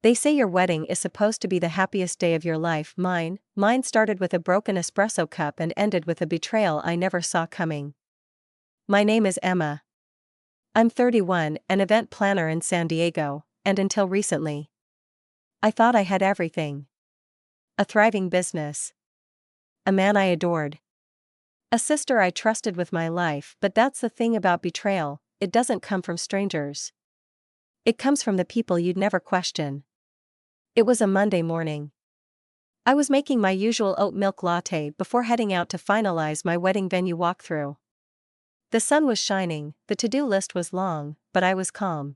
They say your wedding is supposed to be the happiest day of your life. Mine started with a broken espresso cup and ended with a betrayal I never saw coming. My name is Emma. I'm 31, an event planner in San Diego, and until recently, I thought I had everything. A thriving business. A man I adored. A sister I trusted with my life, but that's the thing about betrayal, it doesn't come from strangers. It comes from the people you'd never question. It was a Monday morning. I was making my usual oat milk latte before heading out to finalize my wedding venue walkthrough. The sun was shining, the to-do list was long, but I was calm.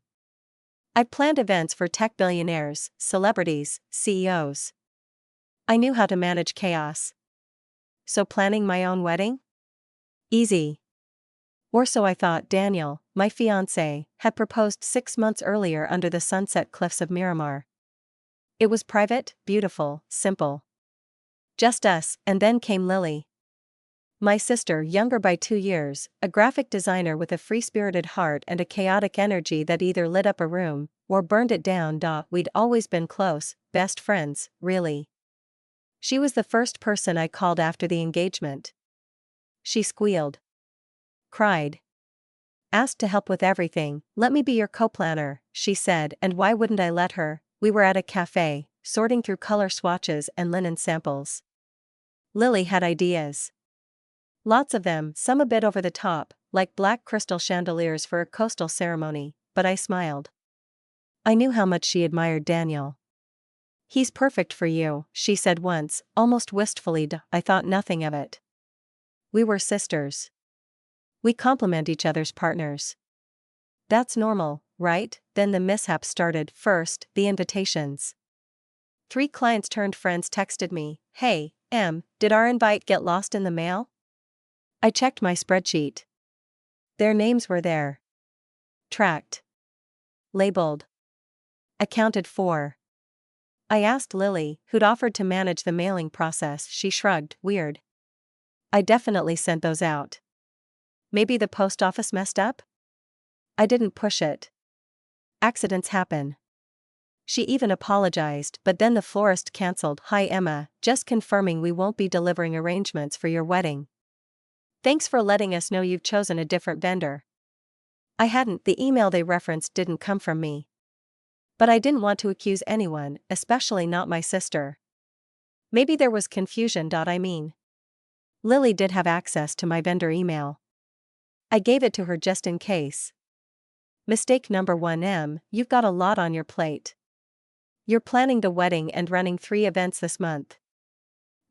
I'd planned events for tech billionaires, celebrities, CEOs. I knew how to manage chaos. So planning my own wedding? Easy. Or so I thought. Daniel, my fiancé, had proposed 6 months earlier under the sunset cliffs of Miramar. It was private, beautiful, simple. Just us, and then came Lily. My sister, younger by 2 years, a graphic designer with a free-spirited heart and a chaotic energy that either lit up a room or burned it down. We'd always been close, best friends, really. She was the first person I called after the engagement. She squealed. Cried. Asked to help with everything. Let me be your co-planner, she said, and why wouldn't I let her? We were at a cafe, sorting through color swatches and linen samples. Lily had ideas. Lots of them, some a bit over the top, like black crystal chandeliers for a coastal ceremony, but I smiled. I knew how much she admired Daniel. He's perfect for you, she said once, almost wistfully. I thought nothing of it. We were sisters. We complement each other's partners. That's normal, right? Then the mishap started. First, the invitations. 3 clients turned friends texted me, "Hey, Em, did our invite get lost in the mail?" I checked my spreadsheet. Their names were there. Tracked. Labeled. Accounted for. I asked Lily, who'd offered to manage the mailing process. She shrugged. Weird. I definitely sent those out. Maybe the post office messed up? I didn't push it. Accidents happen. She even apologized, but then the florist canceled. Hi Emma, just confirming we won't be delivering arrangements for your wedding. Thanks for letting us know you've chosen a different vendor. I hadn't. The email they referenced didn't come from me. But I didn't want to accuse anyone, especially not my sister. Maybe there was confusion. I mean, Lily did have access to my vendor email. I gave it to her just in case. Mistake number 1. Em, you've got a lot on your plate. You're planning the wedding and running 3 events this month.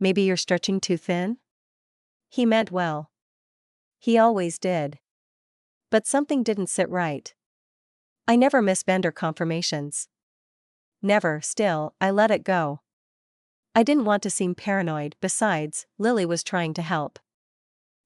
Maybe you're stretching too thin? He meant well. He always did. But something didn't sit right. I never miss vendor confirmations. Never. Still, I let it go. I didn't want to seem paranoid. Besides, Lily was trying to help.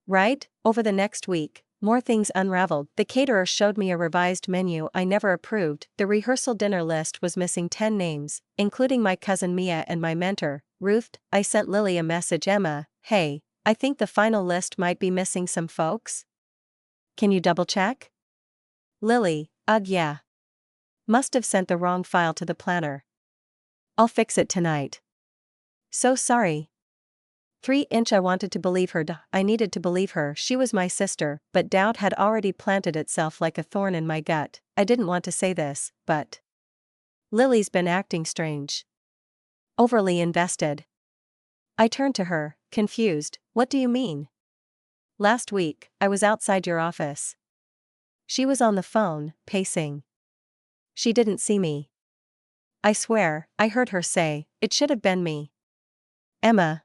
Right? Over the next week, more things unraveled. The caterer showed me a revised menu I never approved. The rehearsal dinner list was missing 10 names, including my cousin Mia and my mentor, Ruth. I sent Lily a message. Emma, hey, I think the final list might be missing some folks. Can you double check? Lily, ugh yeah. Must have sent the wrong file to the planner. I'll fix it tonight. So sorry. 3-inch. I wanted to believe her. I needed to believe her. She was my sister, but doubt had already planted itself like a thorn in my gut. I didn't want to say this, but Lily's been acting strange. Overly invested. I turned to her, confused. What do you mean? Last week, I was outside your office. She was on the phone, pacing. She didn't see me. I swear, I heard her say, it should have been me. Emma.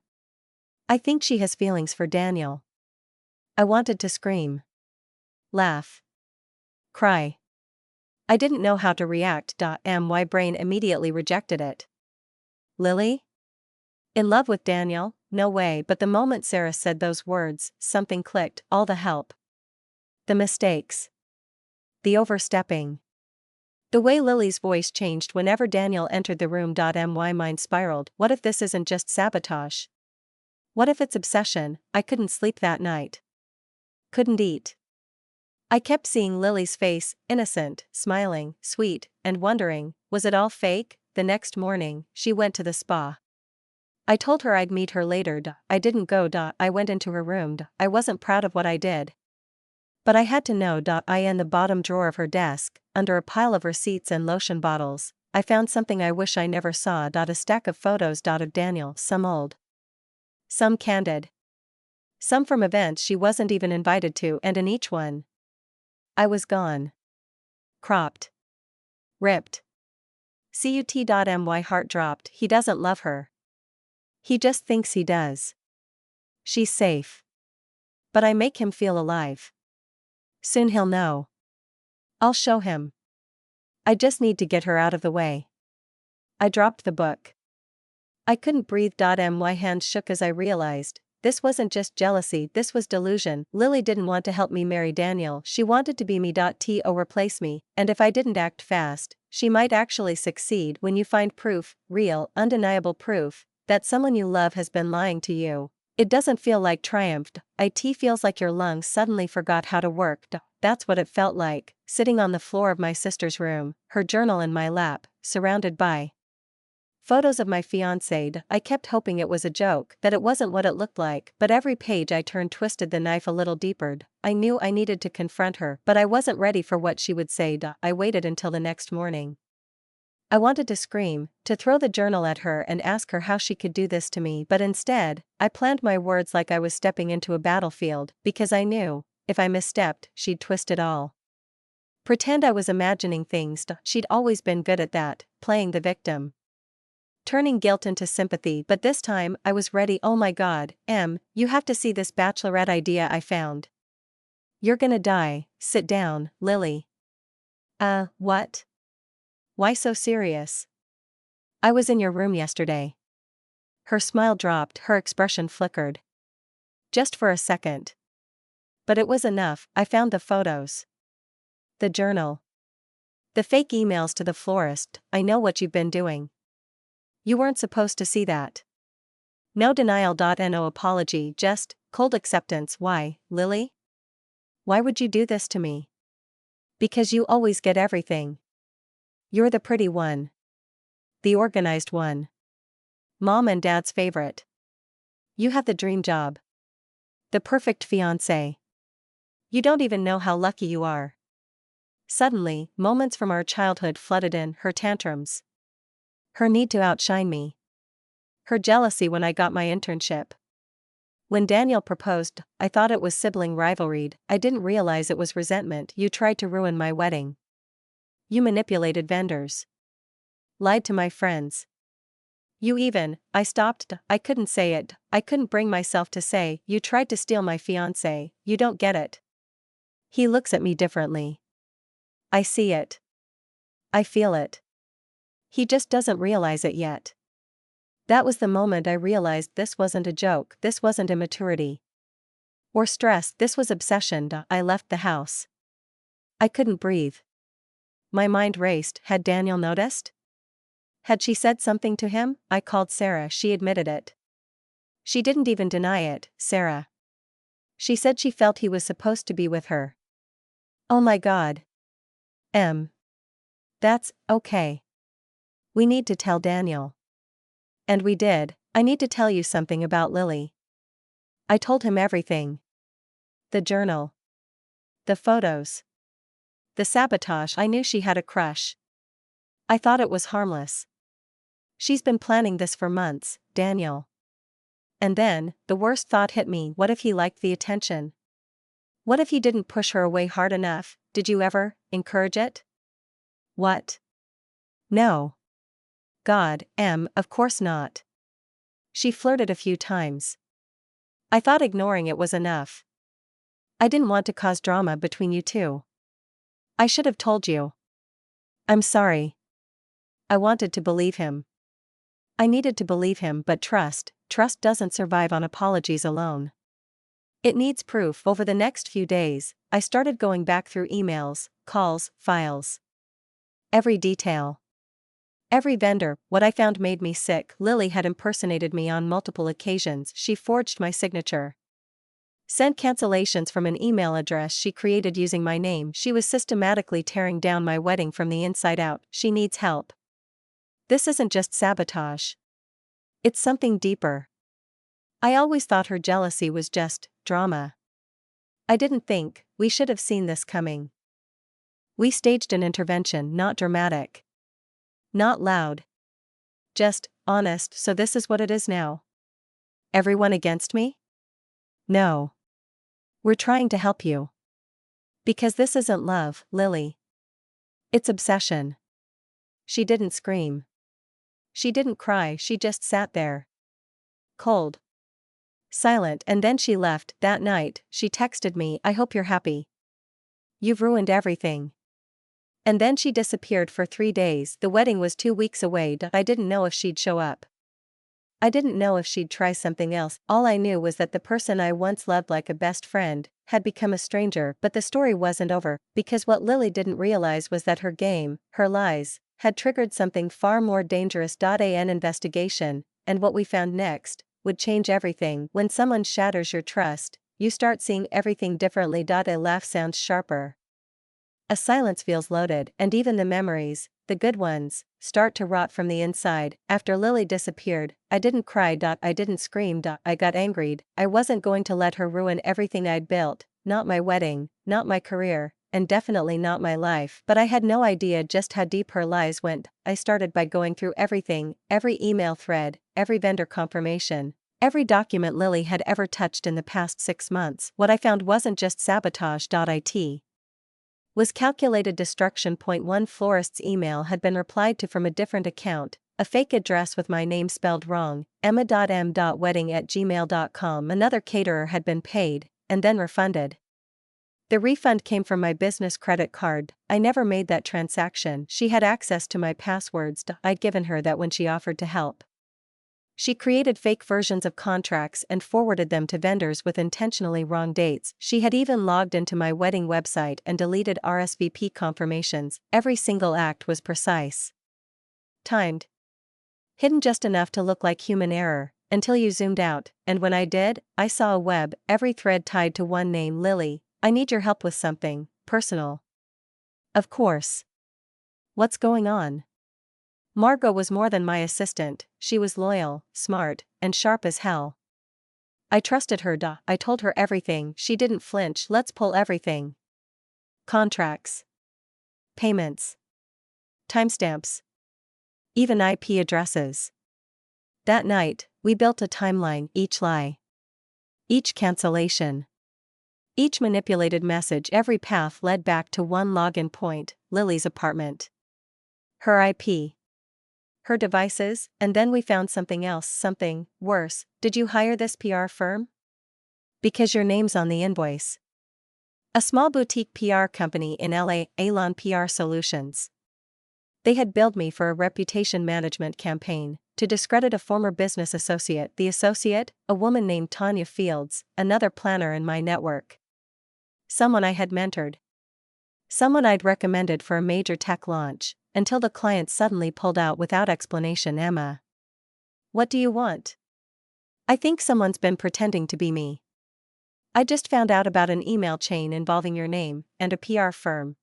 I think she has feelings for Daniel. I wanted to scream. Laugh. Cry. I didn't know how to react. My brain immediately rejected it. Lily? In love with Daniel? No way. But the moment Sarah said those words, something clicked. All the help. The mistakes. The overstepping. The way Lily's voice changed whenever Daniel entered the room. My mind spiraled. What if this isn't just sabotage? What if it's obsession? I couldn't sleep that night. Couldn't eat. I kept seeing Lily's face, innocent, smiling, sweet, and wondering, was it all fake? The next morning, she went to the spa. I told her I'd meet her later. I didn't go. I went into her room. I wasn't proud of what I did. But I had to know. In the bottom drawer of her desk, under a pile of receipts and lotion bottles, I found something I wish I never saw. A stack of photos. Of Daniel, some old, some candid, some from events she wasn't even invited to, and in each one, I was gone. Cropped. Ripped. My heart dropped. He doesn't love her. He just thinks he does. She's safe. But I make him feel alive. Soon he'll know. I'll show him. I just need to get her out of the way. I dropped the book. I couldn't breathe. My hands shook as I realized, this wasn't just jealousy, this was delusion. Lily didn't want to help me marry Daniel, she wanted to be me. To replace me, and if I didn't act fast, she might actually succeed. When you find proof, real, undeniable proof, that someone you love has been lying to you, it doesn't feel like triumph. It feels like your lungs suddenly forgot how to work. That's what it felt like, sitting on the floor of my sister's room, her journal in my lap, surrounded by photos of my fiancé. I kept hoping it was a joke, that it wasn't what it looked like, but every page I turned twisted the knife a little deeper. I knew I needed to confront her, but I wasn't ready for what she would say. I waited until the next morning. I wanted to scream, to throw the journal at her and ask her how she could do this to me, but instead, I planned my words like I was stepping into a battlefield, because I knew, if I misstepped, she'd twist it all. Pretend I was imagining things. She'd always been good at that, playing the victim. Turning guilt into sympathy, but this time, I was ready. Oh my God, you have to see this bachelorette idea I found. You're gonna die, sit down, Lily. What? Why so serious? I was in your room yesterday. Her smile dropped, her expression flickered. Just for a second. But it was enough. I found the photos. The journal. The fake emails to the florist. I know what you've been doing. You weren't supposed to see that. No denial. No apology, just cold acceptance. Why, Lily? Why would you do this to me? Because you always get everything. You're the pretty one. The organized one. Mom and Dad's favorite. You have the dream job. The perfect fiancé. You don't even know how lucky you are. Suddenly, moments from our childhood flooded in, her tantrums. Her need to outshine me. Her jealousy when I got my internship. When Daniel proposed, I thought it was sibling rivalry. I didn't realize it was resentment. You tried to ruin my wedding. You manipulated vendors. Lied to my friends. I stopped. I couldn't say it. I couldn't bring myself to say, you tried to steal my fiancé. You don't get it. He looks at me differently. I see it. I feel it. He just doesn't realize it yet. That was the moment I realized this wasn't a joke, this wasn't immaturity. Or stress, this was obsession. I left the house. I couldn't breathe. My mind raced. Had Daniel noticed? Had she said something to him? I called Sarah, she admitted it. She didn't even deny it, Sarah. She said she felt he was supposed to be with her. Oh my God. That's okay. We need to tell Daniel. And we did. I need to tell you something about Lily. I told him everything. The journal. The photos. The sabotage. I knew she had a crush. I thought it was harmless. She's been planning this for months, Daniel. And then, the worst thought hit me. What if he liked the attention? What if he didn't push her away hard enough? Did you ever encourage it? What? No. God, of course not. She flirted a few times. I thought ignoring it was enough. I didn't want to cause drama between you two. I should have told you. I'm sorry. I wanted to believe him. I needed to believe him, but trust doesn't survive on apologies alone. It needs proof. Over the next few days, I started going back through emails, calls, files. Every detail. Every vendor. What I found made me sick. Lily had impersonated me on multiple occasions. She forged my signature. Sent cancellations from an email address she created using my name. She was systematically tearing down my wedding from the inside out. She needs help. This isn't just sabotage. It's something deeper. I always thought her jealousy was just drama. I didn't think we should have seen this coming. We staged an intervention, not dramatic. Not loud. Just honest. So this is what it is now. Everyone against me? No. We're trying to help you. Because this isn't love, Lily. It's obsession. She didn't scream. She didn't cry, she just sat there. Cold. Silent, and then she left. That night, she texted me, "I hope you're happy. You've ruined everything." And then she disappeared for 3 days. The wedding was 2 weeks away. I didn't know if she'd show up. I didn't know if she'd try something else. All I knew was that the person I once loved like a best friend had become a stranger. But the story wasn't over, because what Lily didn't realize was that her game, her lies, had triggered something far more dangerous. An investigation, and what we found next, would change everything. When someone shatters your trust, you start seeing everything differently. A laugh sounds sharper. A silence feels loaded, and even the memories, the good ones, start to rot from the inside. After Lily disappeared, I didn't cry. I didn't scream. I got angry. I wasn't going to let her ruin everything I'd built, not my wedding, not my career, and definitely not my life. But I had no idea just how deep her lies went. I started by going through everything, every email thread, every vendor confirmation, every document Lily had ever touched in the past 6 months. What I found wasn't just sabotage. It was calculated destruction. One florist's email had been replied to from a different account, a fake address with my name spelled wrong, emma.m.wedding@gmail.com. Another caterer had been paid, and then refunded. The refund came from my business credit card. I never made that transaction. She had access to my passwords. I'd given her that when she offered to help. She created fake versions of contracts and forwarded them to vendors with intentionally wrong dates. She had even logged into my wedding website and deleted RSVP confirmations. Every single act was precise. Timed. Hidden just enough to look like human error, until you zoomed out, and when I did, I saw a web, every thread tied to one name: Lily. I need your help with something personal. Of course. What's going on? Margot was more than my assistant. She was loyal, smart, and sharp as hell. I trusted her. I told her everything. She didn't flinch. Let's pull everything. Contracts. Payments. Timestamps. Even IP addresses. That night, we built a timeline. Each lie. Each cancellation. Each manipulated message. Every path led back to one login point: Lily's apartment. Her IP. Her devices. And then we found something else, something worse. Did you hire this PR firm? Because your name's on the invoice. A small boutique PR company in LA, Alon PR Solutions. They had billed me for a reputation management campaign to discredit a former business associate. The associate, a woman named Tanya Fields, another planner in my network. Someone I had mentored. Someone I'd recommended for a major tech launch, until the client suddenly pulled out without explanation. Emma. What do you want? I think someone's been pretending to be me. I just found out about an email chain involving your name and a PR firm.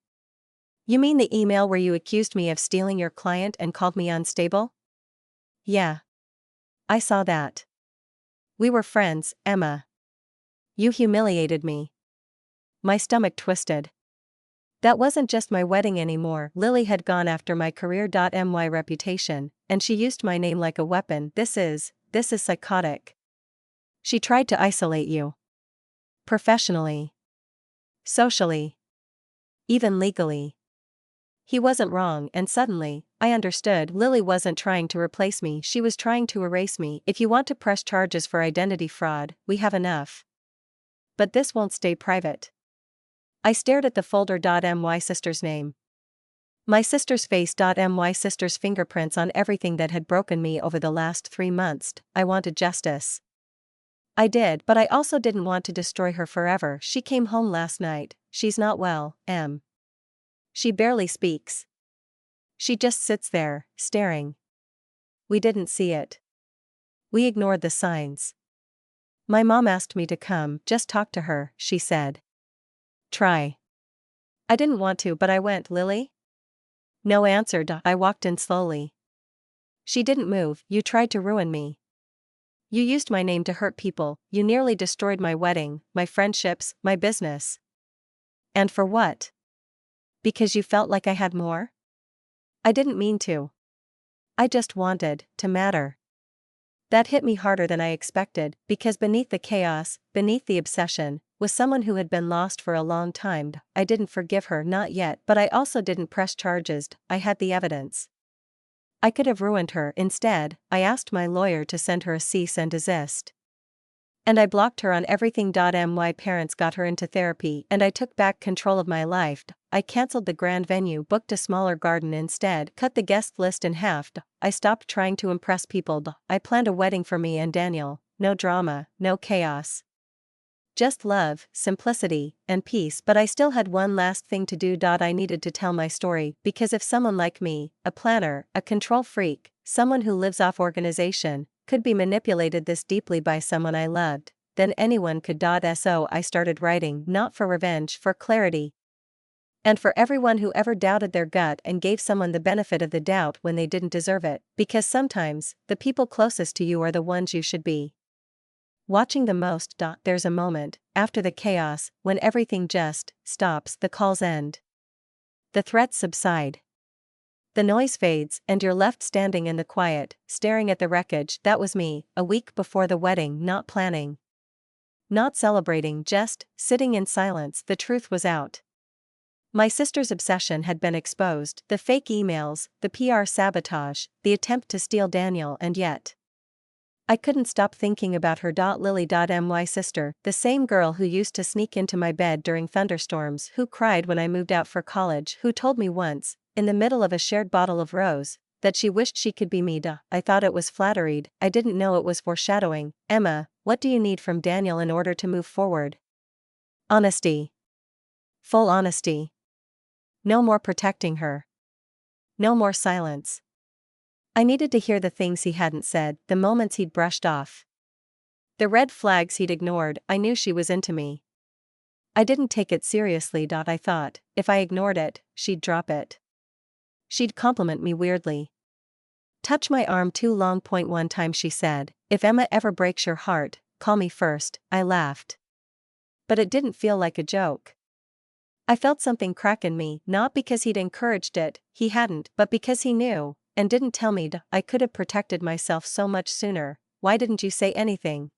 You mean the email where you accused me of stealing your client and called me unstable? Yeah. I saw that. We were friends, Emma. You humiliated me. My stomach twisted. That wasn't just my wedding anymore. Lily had gone after my career. My reputation, and she used my name like a weapon. This is psychotic. She tried to isolate you. Professionally. Socially. Even legally. He wasn't wrong, and suddenly, I understood. Lily wasn't trying to replace me, she was trying to erase me. If you want to press charges for identity fraud, we have enough. But this won't stay private. I stared at the folder. My sister's name. My sister's face. My sister's fingerprints on everything that had broken me over the last 3 months. I wanted justice. I did, but I also didn't want to destroy her forever. She came home last night. She's not well, Em. She barely speaks. She just sits there, staring. We didn't see it. We ignored the signs. My mom asked me to come, just talk to her, she said. Try. I didn't want to, but I went. Lily? No answer. I walked in slowly. She didn't move, you tried to ruin me. You used my name to hurt people, you nearly destroyed my wedding, my friendships, my business. And for what? Because you felt like I had more? I didn't mean to. I just wanted to matter. That hit me harder than I expected, because beneath the chaos, beneath the obsession, was someone who had been lost for a long time. I didn't forgive her, not yet, but I also didn't press charges. I had the evidence. I could have ruined her. Instead, I asked my lawyer to send her a cease and desist. And I blocked her on everything. My parents got her into therapy, and I took back control of my life. I cancelled the grand venue, booked a smaller garden instead, cut the guest list in half. I stopped trying to impress people. I planned a wedding for me and Daniel, no drama, no chaos. Just love, simplicity, and peace. But I still had one last thing to do. I needed to tell my story, because if someone like me, a planner, a control freak, someone who lives off organization, could be manipulated this deeply by someone I loved, then anyone could. So I started writing, not for revenge, for clarity. And for everyone who ever doubted their gut and gave someone the benefit of the doubt when they didn't deserve it, because sometimes, the people closest to you are the ones you should be watching the most. There's a moment, after the chaos, when everything just stops, the calls end. The threats subside. The noise fades, and you're left standing in the quiet, staring at the wreckage. That was me, a week before the wedding, not planning, not celebrating, just sitting in silence. The truth was out. My sister's obsession had been exposed, the fake emails, the PR sabotage, the attempt to steal Daniel, and yet I couldn't stop thinking about her. Lily. My sister, the same girl who used to sneak into my bed during thunderstorms, who cried when I moved out for college, who told me once, in the middle of a shared bottle of rose, that she wished she could be me. I thought it was flattery, I didn't know it was foreshadowing. Emma, what do you need from Daniel in order to move forward? Honesty. Full honesty. No more protecting her. No more silence. I needed to hear the things he hadn't said, the moments he'd brushed off, the red flags he'd ignored. I knew she was into me. I didn't take it seriously. I thought, if I ignored it, she'd drop it. She'd compliment me weirdly. Touch my arm too long. One time she said, if Emma ever breaks your heart, call me first. I laughed. But it didn't feel like a joke. I felt something crack in me, not because he'd encouraged it, he hadn't, but because he knew, and didn't tell me. I could have protected myself so much sooner. Why didn't you say anything?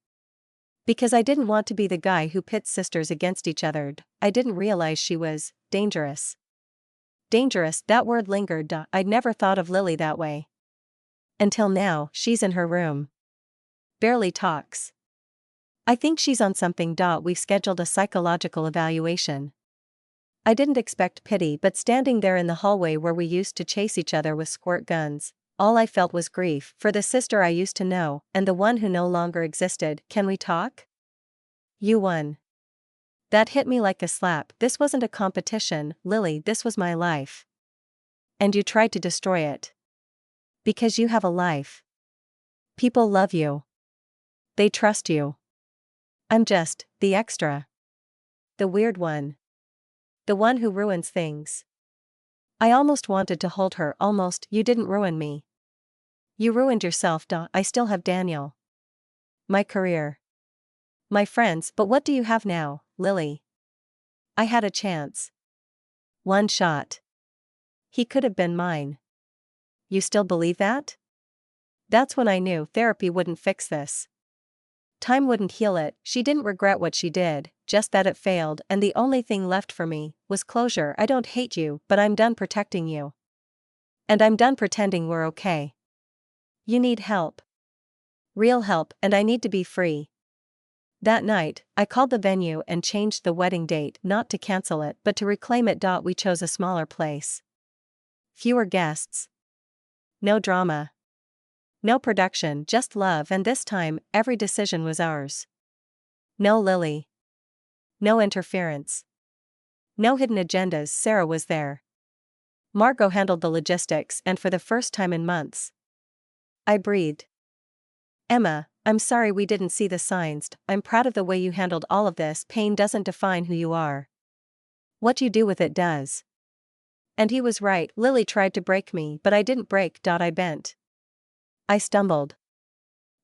Because I didn't want to be the guy who pits sisters against each other. I didn't realize she was dangerous. Dangerous, that word lingered. I'd never thought of Lily that way. Until now. She's in her room. Barely talks. I think she's on something. We've scheduled a psychological evaluation. I didn't expect pity, but standing there in the hallway where we used to chase each other with squirt guns, all I felt was grief for the sister I used to know, and the one who no longer existed. Can we talk? You won. That hit me like a slap. This wasn't a competition, Lily, this was my life. And you tried to destroy it. Because you have a life. People love you. They trust you. I'm just the extra. The weird one. The one who ruins things. I almost wanted to hold her. Almost. You didn't ruin me. You ruined yourself. I still have Daniel. My career. My friends. But what do you have now, Lily? I had a chance. One shot. He could have been mine. You still believe that? That's when I knew therapy wouldn't fix this. Time wouldn't heal it. She didn't regret what she did, just that it failed, and the only thing left for me was closure. I don't hate you, but I'm done protecting you. And I'm done pretending we're okay. You need help. Real help, and I need to be free. That night, I called the venue and changed the wedding date, not to cancel it, but to reclaim it. We chose a smaller place. Fewer guests. No drama. No production, just love, and this time, every decision was ours. No Lily. No interference. No hidden agendas. Sarah was there. Margot handled the logistics, and for the first time in months, I breathed. Emma, I'm sorry we didn't see the signs. I'm proud of the way you handled all of this. Pain doesn't define who you are. What you do with it does. And he was right. Lily tried to break me, but I didn't break. I bent. I stumbled.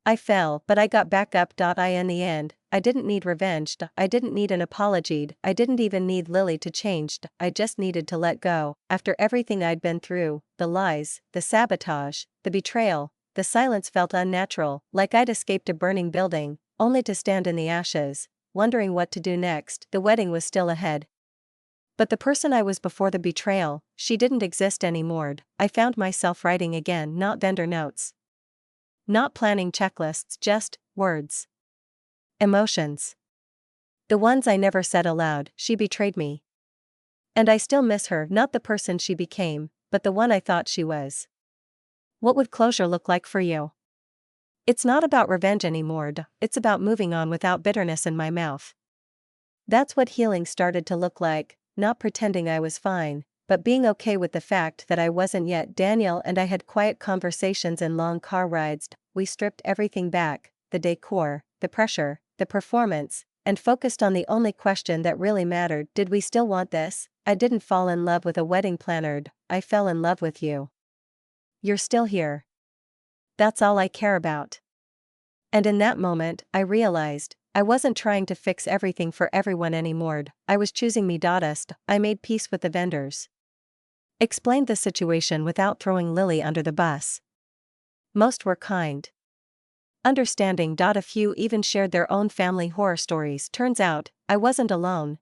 I fell, but I got back up. In the end, I didn't need revenge. I didn't need an apology. I didn't even need Lily to change. I just needed to let go. After everything I'd been through, the lies, the sabotage, the betrayal, the silence felt unnatural, like I'd escaped a burning building, only to stand in the ashes, wondering what to do next. The wedding was still ahead. But the person I was before the betrayal, she didn't exist anymore. I found myself writing again, not vendor notes. Not planning checklists, just words. Emotions. The ones I never said aloud. She betrayed me. And I still miss her, not the person she became, but the one I thought she was. What would closure look like for you? It's not about revenge anymore, it's about moving on without bitterness in my mouth. That's what healing started to look like, not pretending I was fine, but being okay with the fact that I wasn't yet. Daniel and I had quiet conversations and long car rides. We stripped everything back, the decor, the pressure, the performance, and focused on the only question that really mattered. Did we still want this? I didn't fall in love with a wedding planner, I fell in love with you. You're still here. That's all I care about. And in that moment, I realized, I wasn't trying to fix everything for everyone anymore. I was choosing me. I made peace with the vendors. Explained the situation without throwing Lily under the bus. Most were kind. Understanding. A few even shared their own family horror stories. Turns out, I wasn't alone.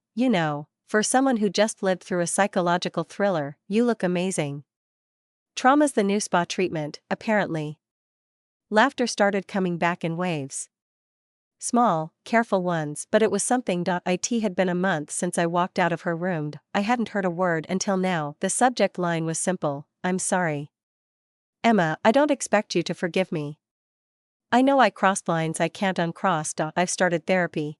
For someone who just lived through a psychological thriller, you look amazing. Trauma's the new spa treatment, apparently. Laughter started coming back in waves. Small, careful ones, but it was something. It had been a month since I walked out of her room. I hadn't heard a word until now. The subject line was simple: I'm sorry. Emma, I don't expect you to forgive me. I know I crossed lines I can't uncross. I've started therapy.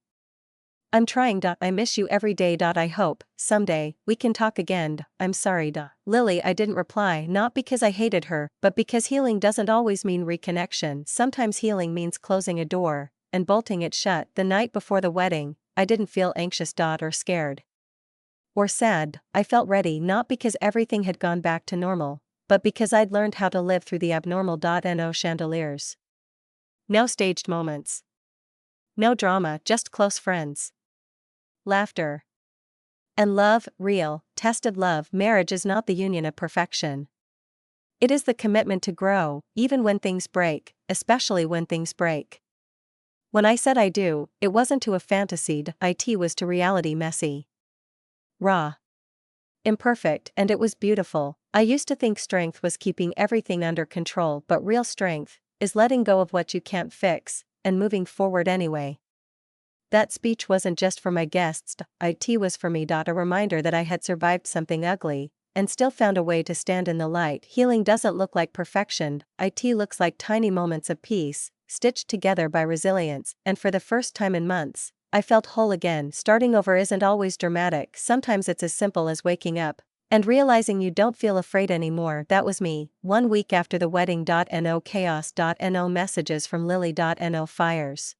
I'm trying. I miss you every day. I hope, someday, we can talk again. I'm sorry. Lily, I didn't reply, not because I hated her, but because healing doesn't always mean reconnection. Sometimes healing means closing a door and bolting it shut. The night before the wedding, I didn't feel anxious. Or scared. Or sad. I felt ready, not because everything had gone back to normal, but because I'd learned how to live through the abnormal. No chandeliers. No staged moments. No drama, just close friends. Laughter. And love, real, tested love. Marriage is not the union of perfection. It is the commitment to grow, even when things break, especially when things break. When I said I do, it wasn't to a fantasy. It was to reality. Messy. Raw. Imperfect, and it was beautiful. I used to think strength was keeping everything under control, but real strength is letting go of what you can't fix and moving forward anyway. That speech wasn't just for my guests, it was for me. A reminder that I had survived something ugly and still found a way to stand in the light. Healing doesn't look like perfection, it looks like tiny moments of peace, stitched together by resilience, and for the first time in months, I felt whole again. Starting over isn't always dramatic. Sometimes it's as simple as waking up and realizing you don't feel afraid anymore. That was me. 1 week after the wedding. No chaos. No messages from Lily. No fires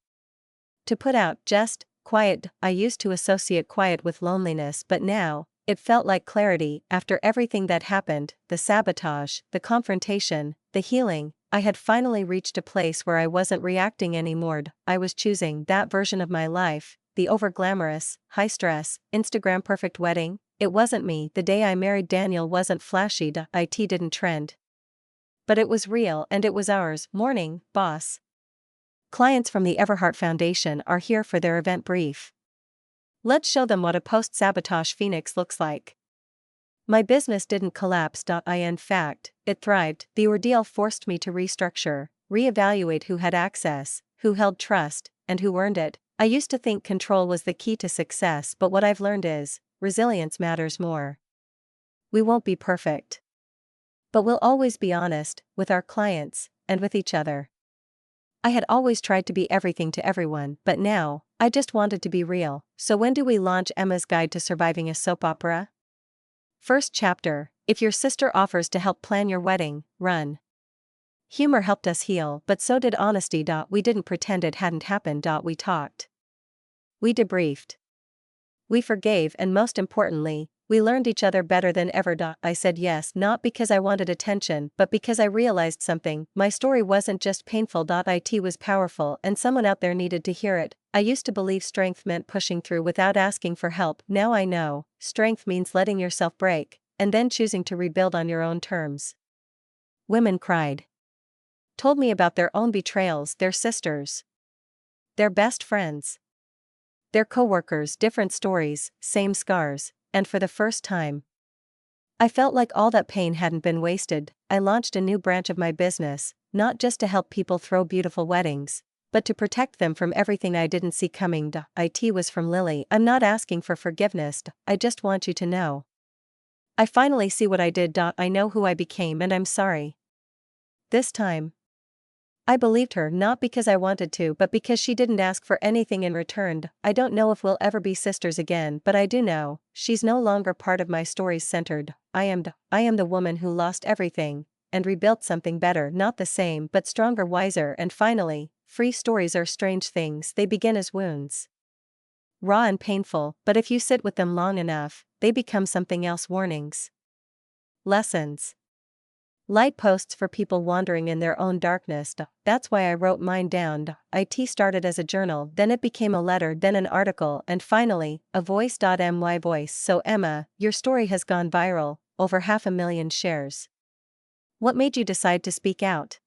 to put out, just quiet. I used to associate quiet with loneliness, but now it felt like clarity. After everything that happened, the sabotage, the confrontation, the healing, I had finally reached a place where I wasn't reacting anymore. I was choosing that version of my life, the over-glamorous, high-stress, Instagram-perfect wedding. It wasn't me. The day I married Daniel wasn't flashy. It didn't trend. But it was real, and it was ours. Morning, boss. Clients from the Everhart Foundation are here for their event brief. Let's show them what a post-sabotage phoenix looks like. My business didn't collapse. In fact, it thrived. The ordeal forced me to restructure, reevaluate who had access, who held trust, and who earned it. I used to think control was the key to success, but what I've learned is, resilience matters more. We won't be perfect. But we'll always be honest, with our clients, and with each other. I had always tried to be everything to everyone, but now, I just wanted to be real. So when do we launch Emma's Guide to Surviving a Soap Opera? First chapter: if your sister offers to help plan your wedding, run. Humor helped us heal, but so did honesty. We didn't pretend it hadn't happened. We talked. We debriefed. We forgave, and most importantly, We learned each other better than ever. I said yes, not because I wanted attention, but because I realized something. My story wasn't just painful. It was powerful, and someone out there needed to hear it. I used to believe strength meant pushing through without asking for help. Now I know, strength means letting yourself break, and then choosing to rebuild on your own terms. Women cried. Told me about their own betrayals, their sisters, their best friends, their coworkers, different stories, same scars, and for the first time, I felt like all that pain hadn't been wasted. I launched a new branch of my business, not just to help people throw beautiful weddings, but to protect them from everything I didn't see coming. It was from Lily. I'm not asking for forgiveness. I just want you to know. I finally see what I did. I know who I became, and I'm sorry. This time, I believed her not because I wanted to, but because she didn't ask for anything in return. I don't know if we'll ever be sisters again, but I do know, she's no longer part of my story's centered. I am the woman who lost everything, and rebuilt something better, not the same, but stronger, wiser, and finally, free. Stories are strange things. They begin as wounds. Raw and painful, but if you sit with them long enough, they become something else. Warnings. Lessons. Light posts for people wandering in their own darkness. That's why I wrote mine down. It started as a journal, then it became a letter, then an article, and finally, a voice. My voice. So Emma, your story has gone viral, over 500,000 shares. What made you decide to speak out?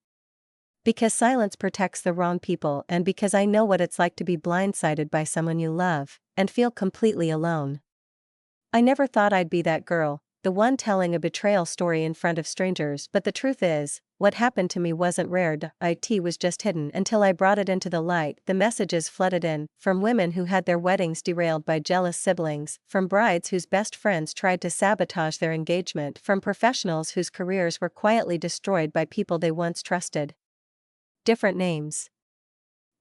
Because silence protects the wrong people, and because I know what it's like to be blindsided by someone you love, and feel completely alone. I never thought I'd be that girl, the one telling a betrayal story in front of strangers, but the truth is, what happened to me wasn't rare. It was just hidden until I brought it into the light. The messages flooded in, from women who had their weddings derailed by jealous siblings, from brides whose best friends tried to sabotage their engagement, from professionals whose careers were quietly destroyed by people they once trusted. Different names.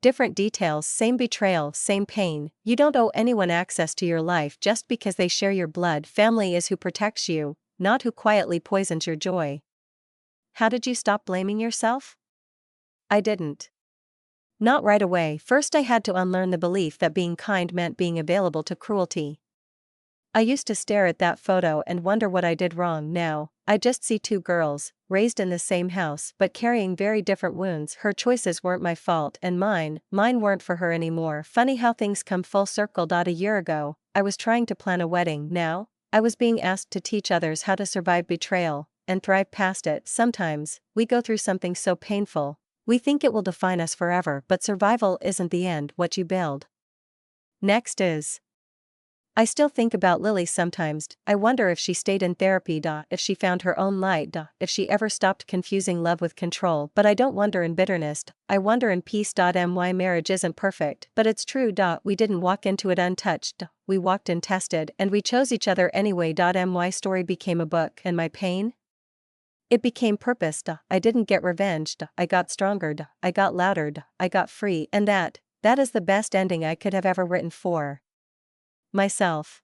Different details, same betrayal, same pain. You don't owe anyone access to your life just because they share your blood. Family is who protects you, not who quietly poisons your joy. How did you stop blaming yourself? I didn't. Not right away. First, I had to unlearn the belief that being kind meant being available to cruelty. I used to stare at that photo and wonder what I did wrong. Now, I just see two girls, raised in the same house but carrying very different wounds. Her choices weren't my fault, and mine weren't for her anymore. Funny how things come full circle. A year ago, I was trying to plan a wedding. Now, I was being asked to teach others how to survive betrayal and thrive past it. Sometimes, we go through something so painful, we think it will define us forever, but survival isn't the end, what you build. Next is. I still think about Lily sometimes. I wonder if she stayed in therapy. If she found her own light. If she ever stopped confusing love with control. But I don't wonder in bitterness, I wonder in peace. My marriage isn't perfect, but it's true. We didn't walk into it untouched. We walked in tested, and we chose each other anyway. My story became a book, and my pain? It became purpose. I didn't get revenge. I got stronger. I got louder. I got free, and that is the best ending I could have ever written for myself.